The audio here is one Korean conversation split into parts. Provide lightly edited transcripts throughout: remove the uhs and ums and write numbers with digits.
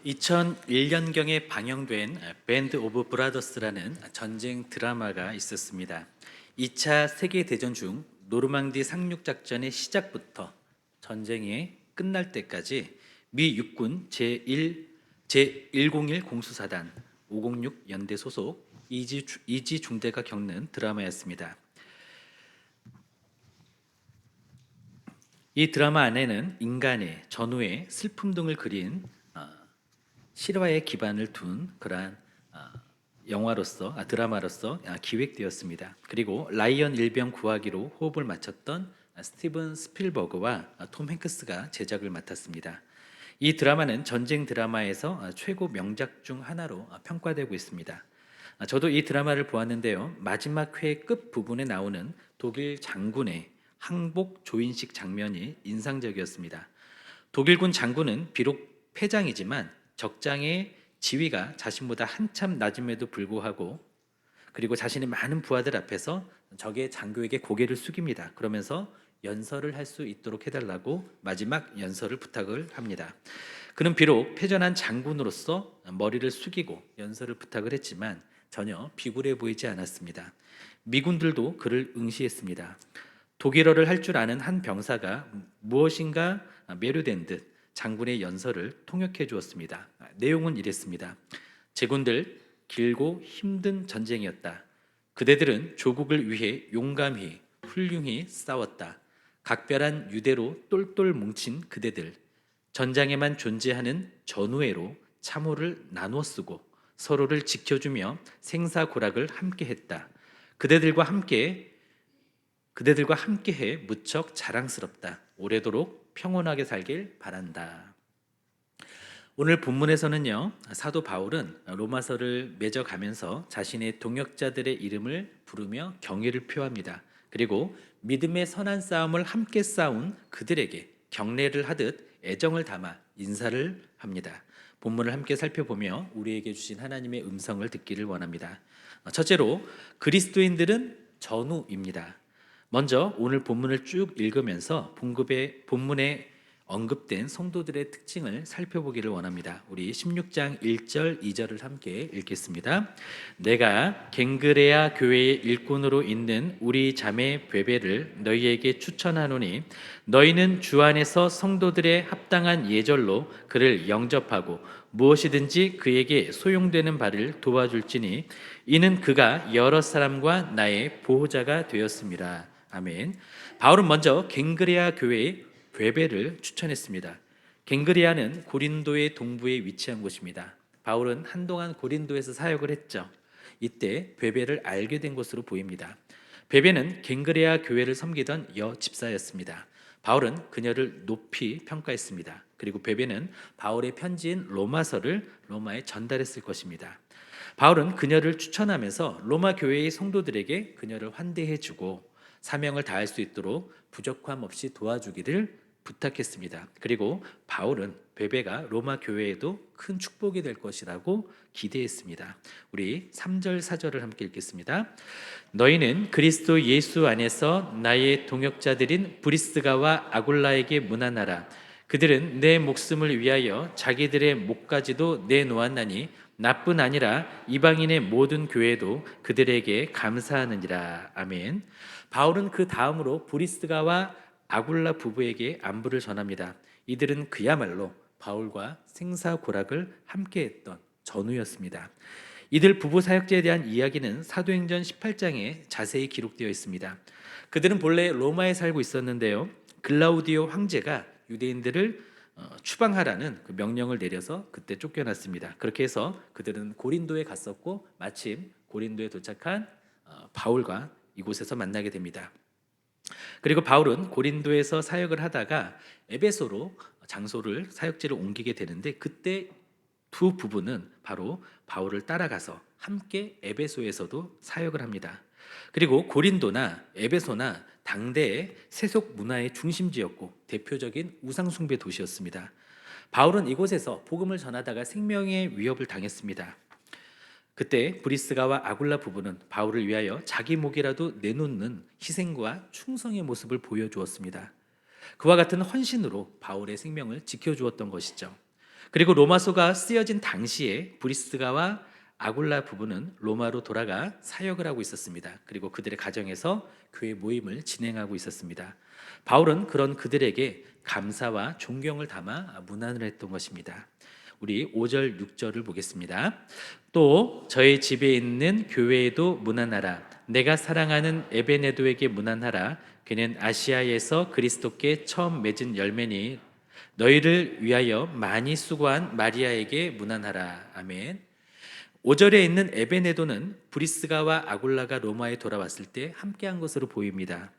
2001년경에 방영된 밴드 오브 브라더스라는 전쟁 드라마가 있었습니다. 2차 세계대전 중 노르망디 상륙 작전의 시작부터 전쟁이 끝날 때까지 미 육군 제101 공수사단 506 연대 소속 이지 중대가 겪는 드라마였습니다. 이 드라마 안에는 인간의 전후의 슬픔 등을 그린 실화에 기반을 둔 그러한 드라마로서 기획되었습니다. 그리고 라이언 일병 구하기로 호흡을 맞췄던 스티븐 스필버그와 톰 행크스가 제작을 맡았습니다. 이 드라마는 전쟁 드라마에서 최고 명작 중 하나로 평가되고 있습니다. 저도 이 드라마를 보았는데요. 마지막 회 끝 부분에 나오는 독일 장군의 항복 조인식 장면이 인상적이었습니다. 독일군 장군은 비록 패장이지만 적장의 지위가 자신보다 한참 낮음에도 불구하고 그리고 자신의 많은 부하들 앞에서 적의 장교에게 고개를 숙입니다. 그러면서 연설을 할 수 있도록 해달라고 마지막 연설을 부탁을 합니다. 그는 비록 패전한 장군으로서 머리를 숙이고 연설을 부탁을 했지만 전혀 비굴해 보이지 않았습니다. 미군들도 그를 응시했습니다. 독일어를 할 줄 아는 한 병사가 무엇인가 매료된 듯 장군의 연설을 통역해 주었습니다. 내용은 이랬습니다. 제군들, 길고 힘든 전쟁이었다. 그대들은 조국을 위해 용감히 훌륭히 싸웠다. 각별한 유대로 똘똘 뭉친 그대들, 전장에만 존재하는 전우애로 참호를 나누어 쓰고 서로를 지켜주며 생사고락을 함께했다. 그대들과 함께해 무척 자랑스럽다. 오래도록 평온하게 살길 바란다. 오늘 본문에서는요, 사도 바울은 로마서를 맺어가면서 자신의 동역자들의 이름을 부르며 경의를 표합니다. 그리고 믿음의 선한 싸움을 함께 싸운 그들에게 경례를 하듯 애정을 담아 인사를 합니다. 본문을 함께 살펴보며 우리에게 주신 하나님의 음성을 듣기를 원합니다. 첫째로 그리스도인들은 전우입니다. 먼저 오늘 본문을 쭉 읽으면서 본문에 언급된 성도들의 특징을 살펴보기를 원합니다. 우리 16장 1절 2절을 함께 읽겠습니다. 내가 갱그레아 교회의 일꾼으로 있는 우리 자매 베베를 너희에게 추천하노니 너희는 주 안에서 성도들의 합당한 예절로 그를 영접하고 무엇이든지 그에게 소용되는 바를 도와줄지니 이는 그가 여러 사람과 나의 보호자가 되었습니다. 아멘. 바울은 먼저 갱그레아 교회의 베베를 추천했습니다. 갱그레아는 고린도의 동부에 위치한 곳입니다. 바울은 한동안 고린도에서 사역을 했죠. 이때 베베를 알게 된 것으로 보입니다. 베베는 갱그레아 교회를 섬기던 여 집사였습니다. 바울은 그녀를 높이 평가했습니다. 그리고 베베는 바울의 편지인 로마서를 로마에 전달했을 것입니다. 바울은 그녀를 추천하면서 로마 교회의 성도들에게 그녀를 환대해주고 사명을 다할 수 있도록 부족함 없이 도와주기를 부탁했습니다. 그리고 바울은 베베가 로마 교회에도 큰 축복이 될 것이라고 기대했습니다. 우리 3절 4절을 함께 읽겠습니다. 너희는 그리스도 예수 안에서 나의 동역자들인 브리스가와 아굴라에게 문안하라. 그들은 내 목숨을 위하여 자기들의 목까지도 내놓았나니 나뿐 아니라 이방인의 모든 교회도 그들에게 감사하느니라. 아멘. 바울은 그 다음으로 브리스가와 아굴라 부부에게 안부를 전합니다. 이들은 그야말로 바울과 생사고락을 함께했던 전우였습니다. 이들 부부 사역자에 대한 이야기는 사도행전 18장에 자세히 기록되어 있습니다. 그들은 본래 로마에 살고 있었는데요. 글라우디오 황제가 유대인들을 추방하라는 그 명령을 내려서 그때 쫓겨났습니다. 그렇게 해서 그들은 고린도에 갔었고 마침 고린도에 도착한 바울과 이곳에서 만나게 됩니다. 그리고 바울은 고린도에서 사역을 하다가 에베소로 장소를 사역지를 옮기게 되는데 그때 두 부부는 바로 바울을 따라가서 함께 에베소에서도 사역을 합니다. 그리고 고린도나 에베소나 당대의 세속 문화의 중심지였고 대표적인 우상숭배 도시였습니다. 바울은 이곳에서 복음을 전하다가 생명의 위협을 당했습니다. 그때 브리스가와 아굴라 부부는 바울을 위하여 자기 목이라도 내놓는 희생과 충성의 모습을 보여주었습니다. 그와 같은 헌신으로 바울의 생명을 지켜주었던 것이죠. 그리고 로마서가 쓰여진 당시에 브리스가와 아굴라 부부는 로마로 돌아가 사역을 하고 있었습니다. 그리고 그들의 가정에서 교회 모임을 진행하고 있었습니다. 바울은 그런 그들에게 감사와 존경을 담아 문안을 했던 것입니다. 우리 5절, 6절을 보겠습니다. 또 저희 집에 있는 교회에도 문안하라. 내가 사랑하는 에베네도에게 문안하라. 그는 아시아에서 그리스도께 처음 맺은 열매니 너희를 위하여 많이 수고한 마리아에게 문안하라. 아멘. 5절에 있는 에베네도는 브리스가와 아굴라가 로마에 돌아왔을 때 함께한 것으로 보입니다.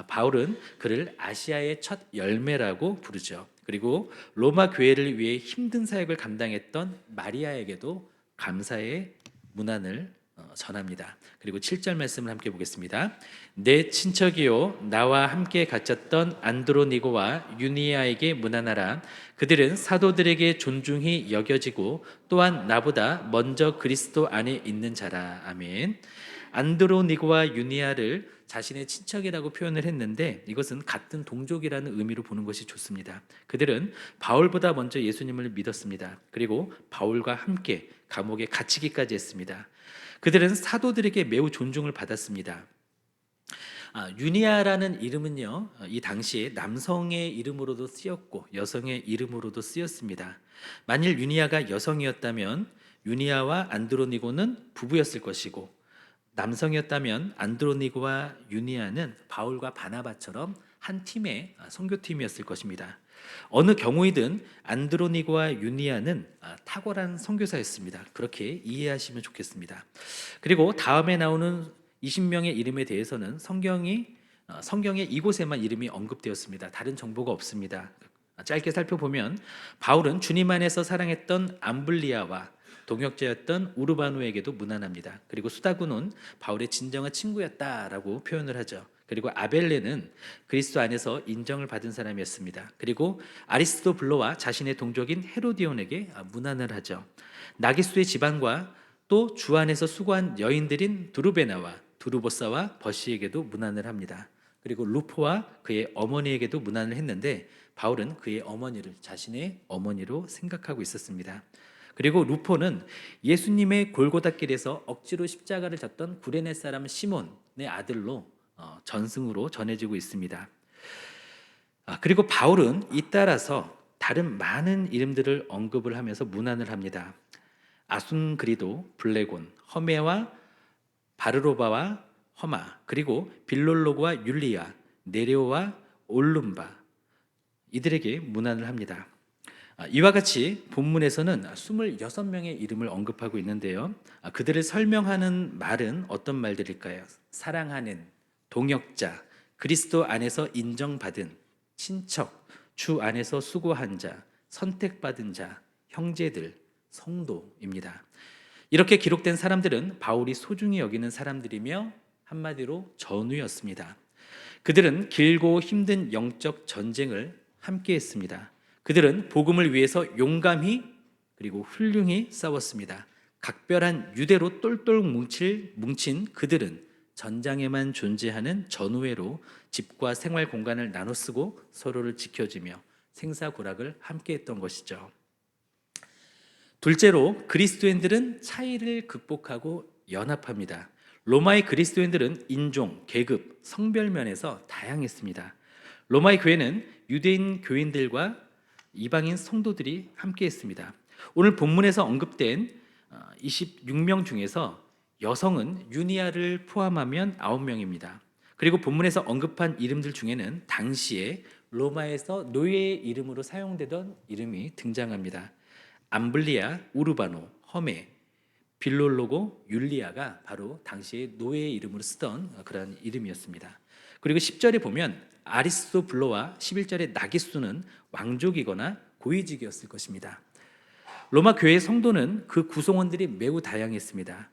바울은 그를 아시아의 첫 열매라고 부르죠. 그리고 로마 교회를 위해 힘든 사역을 감당했던 마리아에게도 감사의 문안을 전합니다. 그리고 7절 말씀을 함께 보겠습니다. 내 친척이요 나와 함께 갇혔던 안드로니고와 유니아에게 문안하라. 그들은 사도들에게 존중히 여겨지고 또한 나보다 먼저 그리스도 안에 있는 자라. 아멘. 안드로니고와 유니아를 자신의 친척이라고 표현을 했는데 이것은 같은 동족이라는 의미로 보는 것이 좋습니다. 그들은 바울보다 먼저 예수님을 믿었습니다. 그리고 바울과 함께 감옥에 갇히기까지 했습니다. 그들은 사도들에게 매우 존중을 받았습니다. 유니아라는 이름은요, 이 당시에 남성의 이름으로도 쓰였고 여성의 이름으로도 쓰였습니다. 만일 유니아가 여성이었다면 유니아와 안드로니고는 부부였을 것이고, 남성이었다면 안드로니고와 유니아는 바울과 바나바처럼 한 팀의 선교팀이었을 것입니다. 어느 경우이든 안드로니고와 유니아는 탁월한 선교사였습니다. 그렇게 이해하시면 좋겠습니다. 그리고 다음에 나오는 20명의 이름에 대해서는 성경에 이곳에만 이름이 언급되었습니다. 다른 정보가 없습니다. 짧게 살펴보면 바울은 주님 안에서 사랑했던 암블리아와 동역자였던 우르바노에게도 문안합니다. 그리고 수다구는 바울의 진정한 친구였다라고 표현을 하죠. 그리고 아벨레는 그리스도 안에서 인정을 받은 사람이었습니다. 그리고 아리스토블로와 자신의 동족인 헤로디온에게 문안을 하죠. 나기수의 집안과 또 주 안에서 수고한 여인들인 두루베나와 두루보사와 버시에게도 문안을 합니다. 그리고 루포와 그의 어머니에게도 문안을 했는데 바울은 그의 어머니를 자신의 어머니로 생각하고 있었습니다. 그리고 루포는 예수님의 골고다길에서 억지로 십자가를 졌던 구레네 사람 시몬의 아들로 전승으로 전해지고 있습니다. 그리고 바울은 잇따라서 다른 많은 이름들을 언급을 하면서 문안을 합니다. 아순그리도, 블레곤, 허메와 바르로바와 허마, 그리고 빌롤로그와 율리아, 네레오와 올룸바 이들에게 문안을 합니다. 이와 같이 본문에서는 26명의 이름을 언급하고 있는데요. 그들을 설명하는 말은 어떤 말들일까요? 사랑하는, 동역자, 그리스도 안에서 인정받은, 친척, 주 안에서 수고한 자, 선택받은 자, 형제들, 성도입니다. 이렇게 기록된 사람들은 바울이 소중히 여기는 사람들이며 한마디로 전우였습니다. 그들은 길고 힘든 영적 전쟁을 함께 했습니다. 그들은 복음을 위해서 용감히 그리고 훌륭히 싸웠습니다. 각별한 유대로 똘똘 뭉친 그들은 전장에만 존재하는 전우회로 집과 생활 공간을 나눠 쓰고 서로를 지켜주며 생사고락을 함께 했던 것이죠. 둘째로 그리스도인들은 차이를 극복하고 연합합니다. 로마의 그리스도인들은 인종, 계급, 성별 면에서 다양했습니다. 로마의 교회는 유대인 교인들과 이방인 성도들이 함께 했습니다. 오늘 본문에서 언급된 26명 중에서 여성은 유니아를 포함하면 9명입니다. 그리고 본문에서 언급한 이름들 중에는 당시에 로마에서 노예의 이름으로 사용되던 이름이 등장합니다. 암블리아, 우르바노, 허메, 빌롤로고, 율리아가 바로 당시에 노예의 이름으로 쓰던 그런 이름이었습니다. 그리고 10절에 보면 아리스토블로와 11절의 나기수는 왕족이거나 고위직이었을 것입니다. 로마 교회의 성도는 그 구성원들이 매우 다양했습니다.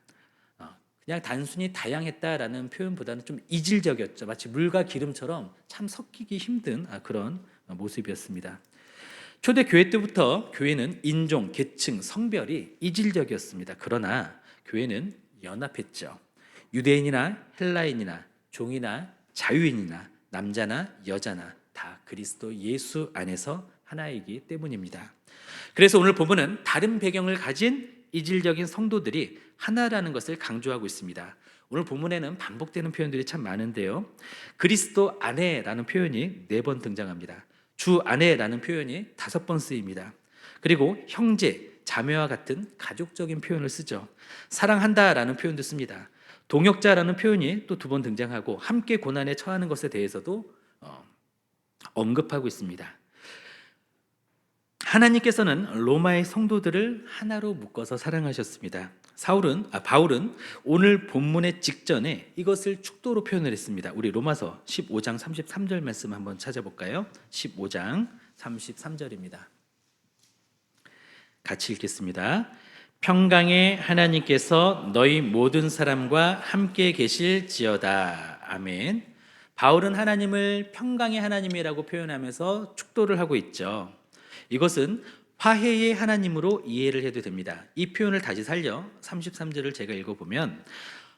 그냥 단순히 다양했다라는 표현보다는 좀 이질적이었죠. 마치 물과 기름처럼 참 섞이기 힘든 그런 모습이었습니다. 초대 교회 때부터 교회는 인종, 계층, 성별이 이질적이었습니다. 그러나 교회는 연합했죠. 유대인이나 헬라인이나 종이나 자유인이나 남자나 여자나 다 그리스도 예수 안에서 하나이기 때문입니다. 그래서 오늘 본문은 다른 배경을 가진 이질적인 성도들이 하나라는 것을 강조하고 있습니다. 오늘 본문에는 반복되는 표현들이 참 많은데요. 그리스도 안에라는 표현이 4번 등장합니다. 주 안에라는 표현이 5번 쓰입니다. 그리고 형제, 자매와 같은 가족적인 표현을 쓰죠. 사랑한다라는 표현도 씁니다. 동역자라는 표현이 또 2번 등장하고 함께 고난에 처하는 것에 대해서도 언급하고 있습니다. 하나님께서는 로마의 성도들을 하나로 묶어서 사랑하셨습니다. 바울은 오늘 본문의 직전에 이것을 축도로 표현을 했습니다. 우리 로마서 15장 33절 말씀 한번 찾아볼까요? 15장 33절입니다. 같이 읽겠습니다. 평강의 하나님께서 너희 모든 사람과 함께 계실지어다. 아멘. 바울은 하나님을 평강의 하나님이라고 표현하면서 축도를 하고 있죠. 이것은 화해의 하나님으로 이해를 해도 됩니다. 이 표현을 다시 살려 33절을 제가 읽어보면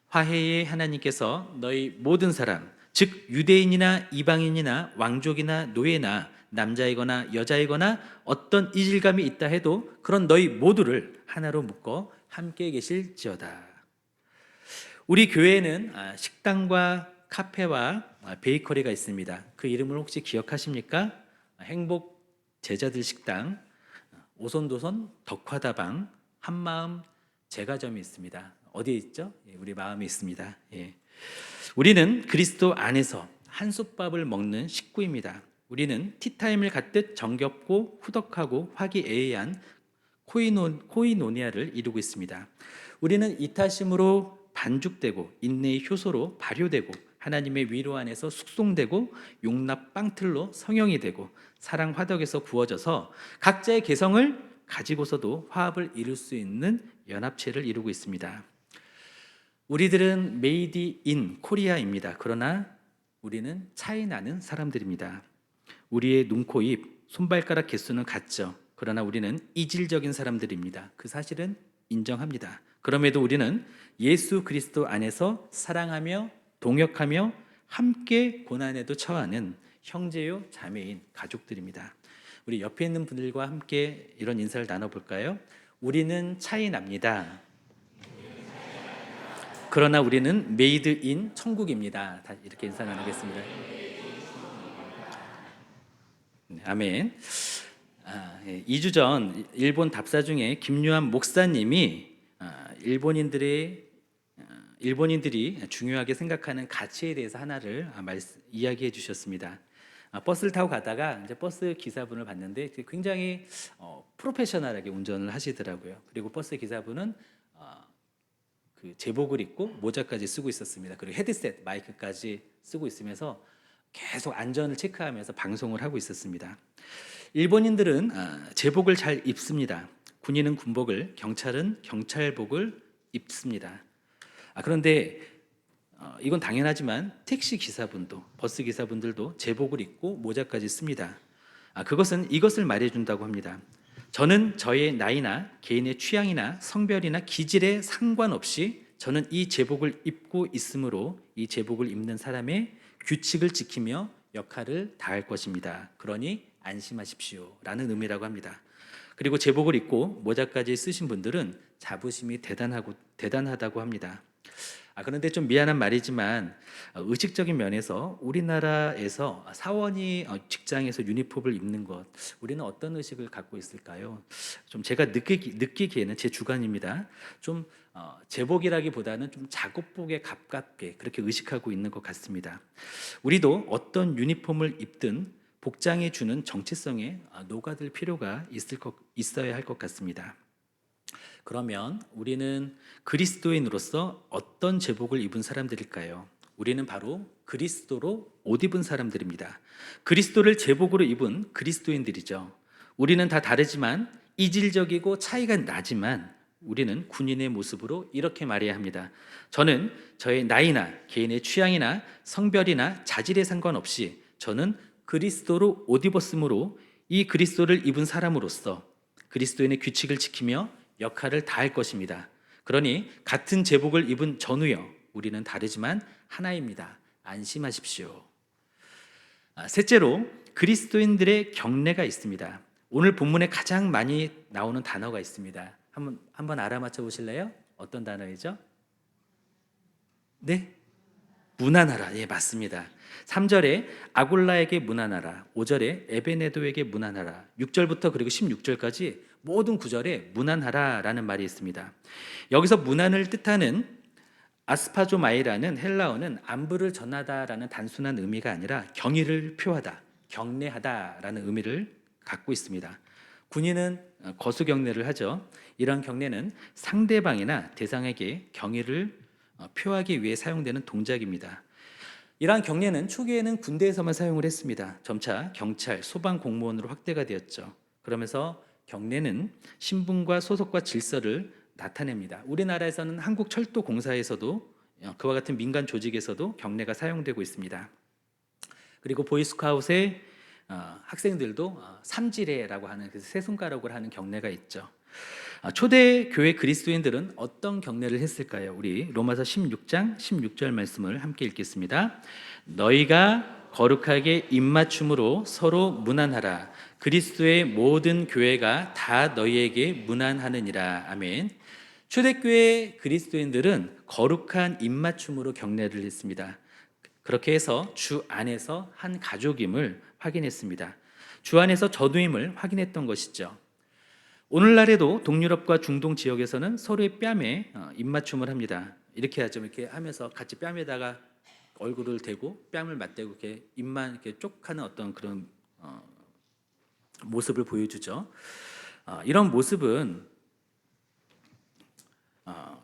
화해의 하나님께서 너희 모든 사람, 즉 유대인이나 이방인이나 왕족이나 노예나 남자이거나 여자이거나 어떤 이질감이 있다 해도 그런 너희 모두를 하나로 묶어 함께 계실지어다. 우리 교회에는 식당과 카페와 베이커리가 있습니다. 그 이름을 혹시 기억하십니까? 행복 제자들 식당, 오손도손 덕화다방, 한마음 제과점이 있습니다. 어디에 있죠? 우리 마음에 있습니다. 우리는 그리스도 안에서 한솥밥을 먹는 식구입니다. 우리는 티타임을 갖듯 정겹고 후덕하고 화기애애한 코이노니아를 이루고 있습니다. 우리는 이타심으로 반죽되고 인내의 효소로 발효되고 하나님의 위로 안에서 숙성되고 용납 빵틀로 성형이 되고 사랑 화덕에서 구워져서 각자의 개성을 가지고서도 화합을 이룰 수 있는 연합체를 이루고 있습니다. 우리들은 메이드 인 코리아입니다. 그러나 우리는 차이 나는 사람들입니다. 우리의 눈, 코, 입, 손발가락 개수는 같죠. 그러나 우리는 이질적인 사람들입니다. 그 사실은 인정합니다. 그럼에도 우리는 예수 그리스도 안에서 사랑하며 동역하며 함께 고난에도 처하는 형제요 자매인 가족들입니다. 우리 옆에 있는 분들과 함께 이런 인사를 나눠볼까요? 우리는 차이 납니다. 그러나 우리는 메이드 인 천국입니다. 다 이렇게 인사 나누겠습니다. 아멘. 2주 전 일본 답사 중에 김유한 목사님이 일본인들이 중요하게 생각하는 가치에 대해서 하나를 이야기해 주셨습니다. 버스를 타고 가다가 이제 버스 기사분을 봤는데 굉장히 프로페셔널하게 운전을 하시더라고요. 그리고 버스 기사분은 그 제복을 입고 모자까지 쓰고 있었습니다. 그리고 헤드셋, 마이크까지 쓰고 있으면서 계속 안전을 체크하면서 방송을 하고 있었습니다. 일본인들은 제복을 잘 입습니다. 군인은 군복을, 경찰은 경찰복을 입습니다. 그런데 이건 당연하지만 택시 기사분도, 버스 기사분들도 제복을 입고 모자까지 씁니다. 그것은 이것을 말해준다고 합니다. 저는 저의 나이나 개인의 취향이나 성별이나 기질에 상관없이 저는 이 제복을 입고 있으므로 이 제복을 입는 사람의 규칙을 지키며 역할을 다할 것입니다. 그러니 안심하십시오 라는 의미라고 합니다. 그리고 제복을 입고 모자까지 쓰신 분들은 자부심이 대단하다고 합니다. 그런데 좀 미안한 말이지만 의식적인 면에서 우리나라에서 사원이 직장에서 유니폼을 입는 것, 우리는 어떤 의식을 갖고 있을까요? 좀 제가 느끼기에는 제 주관입니다. 좀 제복이라기보다는 좀 작업복에 가깝게 그렇게 의식하고 있는 것 같습니다. 우리도 어떤 유니폼을 입든 복장이 주는 정체성에 녹아들 필요가 있어야 할 것 같습니다. 그러면 우리는 그리스도인으로서 어떤 제복을 입은 사람들일까요? 우리는 바로 그리스도로 옷 입은 사람들입니다. 그리스도를 제복으로 입은 그리스도인들이죠. 우리는 다 다르지만 이질적이고 차이가 나지만 우리는 군인의 모습으로 이렇게 말해야 합니다. 저는 저의 나이나 개인의 취향이나 성별이나 자질에 상관없이 저는 그리스도로 옷 입었으므로 이 그리스도를 입은 사람으로서 그리스도인의 규칙을 지키며 역할을 다할 것입니다. 그러니 같은 제복을 입은 전우여, 우리는 다르지만 하나입니다. 안심하십시오. 셋째로 그리스도인들의 경례가 있습니다. 오늘 본문에 가장 많이 나오는 단어가 있습니다. 한번 알아맞혀 보실래요? 어떤 단어이죠? 네? 문안하라. 예, 맞습니다. 3절에 아골라에게 문안하라. 5절에 에베네도에게 문안하라. 6절부터 그리고 16절까지 모든 구절에 문안하라라는 말이 있습니다. 여기서 문안을 뜻하는 아스파조마이라는 헬라어는 안부를 전하다라는 단순한 의미가 아니라 경의를 표하다, 경례하다라는 의미를 갖고 있습니다. 군인은 거수 경례를 하죠. 이런 경례는 상대방이나 대상에게 경의를 표하기 위해 사용되는 동작입니다. 이러한 경례는 초기에는 군대에서만 사용을 했습니다. 점차 경찰, 소방 공무원으로 확대가 되었죠. 그러면서 경례는 신분과 소속과 질서를 나타냅니다. 우리나라에서는 한국철도공사에서도 그와 같은 민간 조직에서도 경례가 사용되고 있습니다. 그리고 보이스카웃의 학생들도 삼지례라고 하는 세 손가락으로 하는 경례가 있죠. 초대 교회 그리스도인들은 어떤 경례를 했을까요? 우리 로마서 16장 16절 말씀을 함께 읽겠습니다. 너희가 거룩하게 입맞춤으로 서로 문안하라. 그리스도의 모든 교회가 다 너희에게 문안하느니라. 아멘. 초대교회 그리스도인들은 거룩한 입맞춤으로 경례를 했습니다. 그렇게 해서 주 안에서 한 가족임을 확인했습니다. 주 안에서 전우임을 확인했던 것이죠. 오늘날에도 동유럽과 중동 지역에서는 서로의 뺨에 입맞춤을 합니다. 이렇게 하죠. 이렇게 하면서 같이 뺨에다가 얼굴을 대고 뺨을 맞대고 이렇게 입만 이렇게 쪽 하는 어떤 그런 모습을 보여주죠. 이런 모습은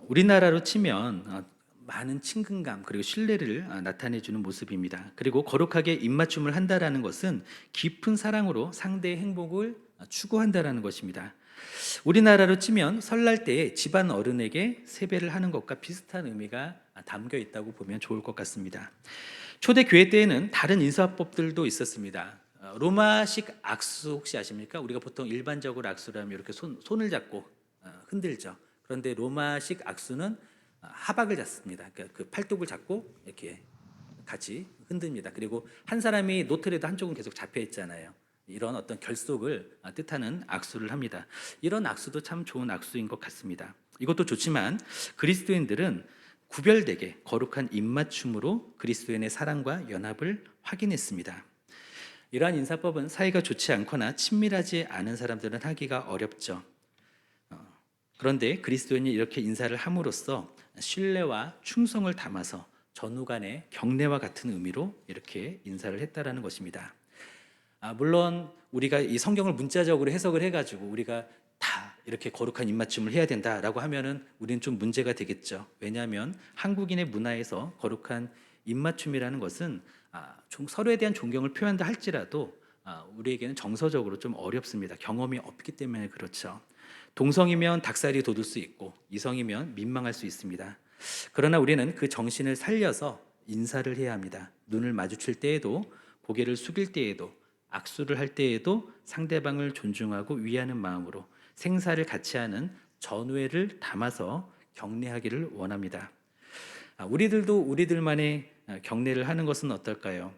우리나라로 치면 많은 친근감 그리고 신뢰를 나타내주는 모습입니다. 그리고 거룩하게 입맞춤을 한다라는 것은 깊은 사랑으로 상대의 행복을 추구한다라는 것입니다. 우리나라로 치면 설날 때 집안 어른에게 세배를 하는 것과 비슷한 의미가 담겨 있다고 보면 좋을 것 같습니다. 초대 교회 때에는 다른 인사법들도 있었습니다. 로마식 악수 혹시 아십니까? 우리가 보통 일반적으로 악수를 하면 이렇게 손을 잡고 흔들죠. 그런데 로마식 악수는 하박을 잡습니다. 그러니까 그 팔뚝을 잡고 이렇게 같이 흔듭니다. 그리고 한 사람이 노트라도 한쪽은 계속 잡혀 있잖아요. 이런 어떤 결속을 뜻하는 악수를 합니다. 이런 악수도 참 좋은 악수인 것 같습니다. 이것도 좋지만 그리스도인들은 구별되게 거룩한 입맞춤으로 그리스도인의 사랑과 연합을 확인했습니다. 이러한 인사법은 사이가 좋지 않거나 친밀하지 않은 사람들은 하기가 어렵죠. 그런데 그리스도인이 이렇게 인사를 함으로써 신뢰와 충성을 담아서 전후 간의 경례와 같은 의미로 이렇게 인사를 했다라는 것입니다. 물론 우리가 이 성경을 문자적으로 해석을 해가지고 우리가 다 이렇게 거룩한 입맞춤을 해야 된다라고 하면은 우리는 좀 문제가 되겠죠. 왜냐하면 한국인의 문화에서 거룩한 입맞춤이라는 것은 좀 서로에 대한 존경을 표한다 할지라도 우리에게는 정서적으로 좀 어렵습니다. 경험이 없기 때문에 그렇죠. 동성이면 닭살이 돋을 수 있고 이성이면 민망할 수 있습니다. 그러나 우리는 그 정신을 살려서 인사를 해야 합니다. 눈을 마주칠 때에도 고개를 숙일 때에도 악수를 할 때에도 상대방을 존중하고 위하는 마음으로 생사를 같이 하는 전우애를 담아서 경례하기를 원합니다. 우리들도 우리들만의 경례를 하는 것은 어떨까요?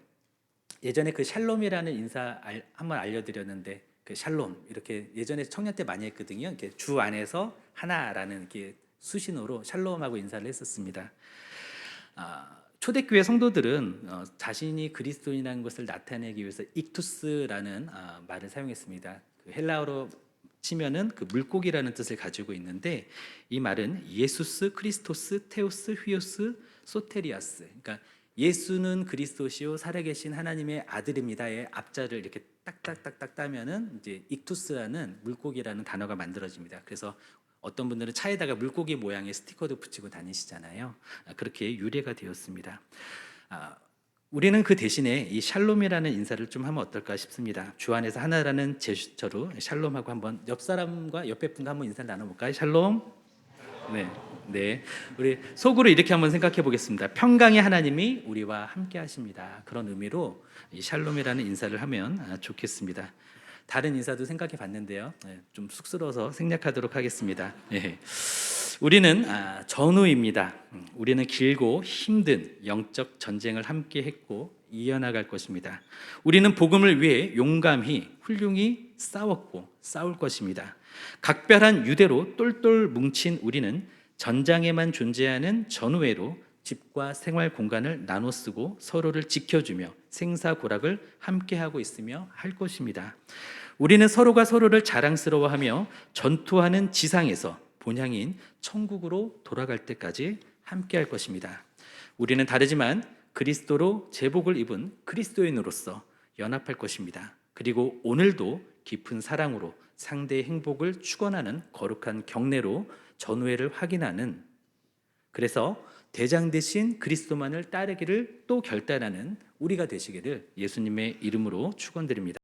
예전에 그 샬롬이라는 인사 한번 알려드렸는데 그 샬롬 이렇게 예전에 청년 때 많이 했거든요. 이렇게 주 안에서 하나라는 이렇게 수신호로 샬롬하고 인사를 했었습니다. 초대교회 성도들은 자신이 그리스도인이라는 것을 나타내기 위해서 익투스라는 말을 사용했습니다. 그 헬라어로 치면은 그 물고기라는 뜻을 가지고 있는데 이 말은 예수스, 크리스토스, 테오스, 휘오스, 소테리아스. 그러니까 예수는 그리스도시요 살아계신 하나님의 아들입니다의 앞자를 이렇게 딱딱딱딱 따면은 이제 익투스라는 물고기라는 단어가 만들어집니다. 그래서 어떤 분들은 차에다가 물고기 모양의 스티커도 붙이고 다니시잖아요. 그렇게 유래가 되었습니다. 우리는 그 대신에 이 샬롬이라는 인사를 좀 하면 어떨까 싶습니다. 주 안에서 하나라는 제스처로 샬롬하고 한번 옆 사람과 옆에 분과 한번 인사를 나눠볼까요? 샬롬. 네. 우리 속으로 이렇게 한번 생각해 보겠습니다. 평강의 하나님이 우리와 함께 하십니다. 그런 의미로 이 샬롬이라는 인사를 하면 좋겠습니다. 다른 인사도 생각해 봤는데요. 좀 쑥스러워서 생략하도록 하겠습니다. 우리는 전우입니다. 우리는 길고 힘든 영적 전쟁을 함께 했고 이어나갈 것입니다. 우리는 복음을 위해 용감히 훌륭히 싸웠고 싸울 것입니다. 각별한 유대로 똘똘 뭉친 우리는 전장에만 존재하는 전우회로 집과 생활 공간을 나눠 쓰고 서로를 지켜주며 생사고락을 함께하고 있으며 할 것입니다. 우리는 서로가 서로를 자랑스러워하며 전투하는 지상에서 본향인 천국으로 돌아갈 때까지 함께할 것입니다. 우리는 다르지만 그리스도로 제복을 입은 그리스도인으로서 연합할 것입니다. 그리고 오늘도 깊은 사랑으로 상대의 행복을 축원하는 거룩한 경례로 전우회를 확인하는, 그래서 대장 대신 그리스도만을 따르기를 또 결단하는 우리가 되시기를 예수님의 이름으로 축원드립니다.